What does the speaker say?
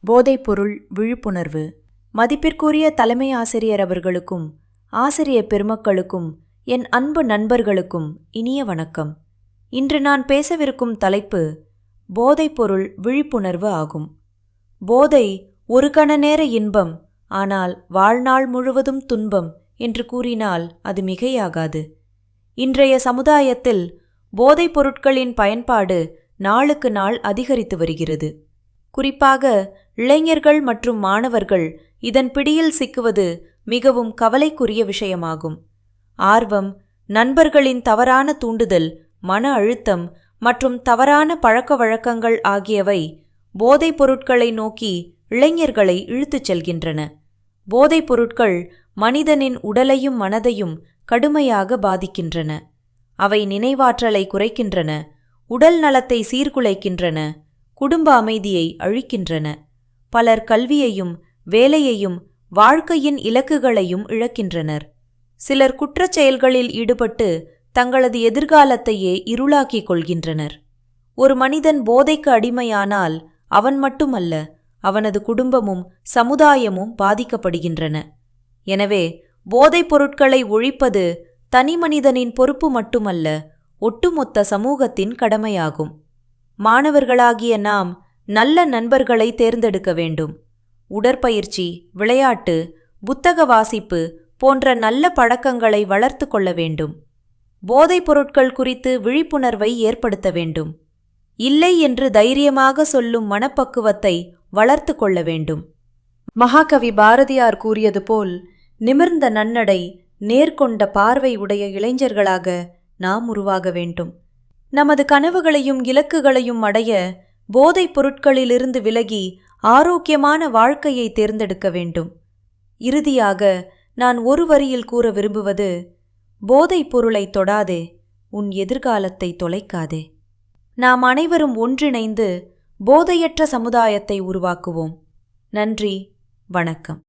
போதைப்பொருள் விழிப்புணர்வு. மதிப்பிற்குரிய தலைமை ஆசிரியர் அவர்களுக்கும் ஆசிரிய பெருமக்களுக்கும் என் அன்பு நண்பர்களுக்கும் இனிய வணக்கம். இன்று நான் பேசவிருக்கும் தலைப்பு போதைப்பொருள் விழிப்புணர்வு ஆகும். போதை ஒரு கண நேர இன்பம், ஆனால் வாழ்நாள் முழுவதும் துன்பம் என்று கூறினால் அது மிகையாகாது. இன்றைய சமுதாயத்தில் போதைப் பொருட்களின் பயன்பாடு நாளுக்கு நாள் அதிகரித்து வருகிறது. குறிப்பாக இளைஞர்கள் மற்றும் மாணவர்கள் இதன் பிடியில் சிக்குவது மிகவும் கவலைக்குரிய விஷயமாகும். ஆர்வம், நண்பர்களின் தவறான தூண்டுதல், மன அழுத்தம் மற்றும் தவறான பழக்க வழக்கங்கள் ஆகியவை போதைப் பொருட்களை நோக்கி இளைஞர்களை இழுத்துச் செல்கின்றன. போதைப் பொருட்கள் மனிதனின் உடலையும் மனதையும் கடுமையாக பாதிக்கின்றன. அவை நினைவாற்றலை குறைக்கின்றன, உடல் நலத்தை சீர்குலைக்கின்றன, குடும்ப அமைதியை அழிக்கின்றன. பலர் கல்வியையும் வேலையையும் வாழ்க்கையின் இலக்குகளையும் இழக்கின்றனர். சிலர் குற்றச் செயல்களில் ஈடுபட்டு தங்களது எதிர்காலத்தையே இருளாக்கிக் கொள்கின்றனர். ஒரு மனிதன் போதைக்கு அடிமையானால் அவன் மட்டுமல்ல, அவனது குடும்பமும் சமுதாயமும் பாதிக்கப்படுகின்றன. எனவே போதைப் பொருட்களை ஒழிப்பது தனிமனிதனின் பொறுப்பு மட்டுமல்ல, ஒட்டுமொத்த சமூகத்தின் கடமையாகும். மாணவர்களாகிய நாம் நல்ல நண்பர்களை தேர்ந்தெடுக்க வேண்டும். உடற்பயிற்சி, விளையாட்டு, புத்தக வாசிப்பு போன்ற நல்ல பழக்கங்களை வளர்த்து கொள்ள வேண்டும். போதைப் பொருட்கள் குறித்து விழிப்புணர்வை ஏற்படுத்த வேண்டும். இல்லை என்று தைரியமாக சொல்லும் மனப்பக்குவத்தை வளர்த்து கொள்ள வேண்டும். மகாகவி பாரதியார் கூறியது போல், நிமிர்ந்த நன்னடை, நேர்கொண்ட பார்வை உடைய இளைஞர்களாக நாம் உருவாக வேண்டும். நமது கனவுகளையும் இலக்குகளையும் அடைய போதைப் பொருட்களிலிருந்து விலகி ஆரோக்கியமான வாழ்க்கையை தேர்ந்தெடுக்க வேண்டும். இறுதியாக நான் ஒரு வரியில் கூற விரும்புவது, போதைப் பொருளை தொடாதே, உன் எதிர்காலத்தை தொலைக்காதே. நாம் அனைவரும் ஒன்றிணைந்து போதையற்ற சமுதாயத்தை உருவாக்குவோம். நன்றி, வணக்கம்.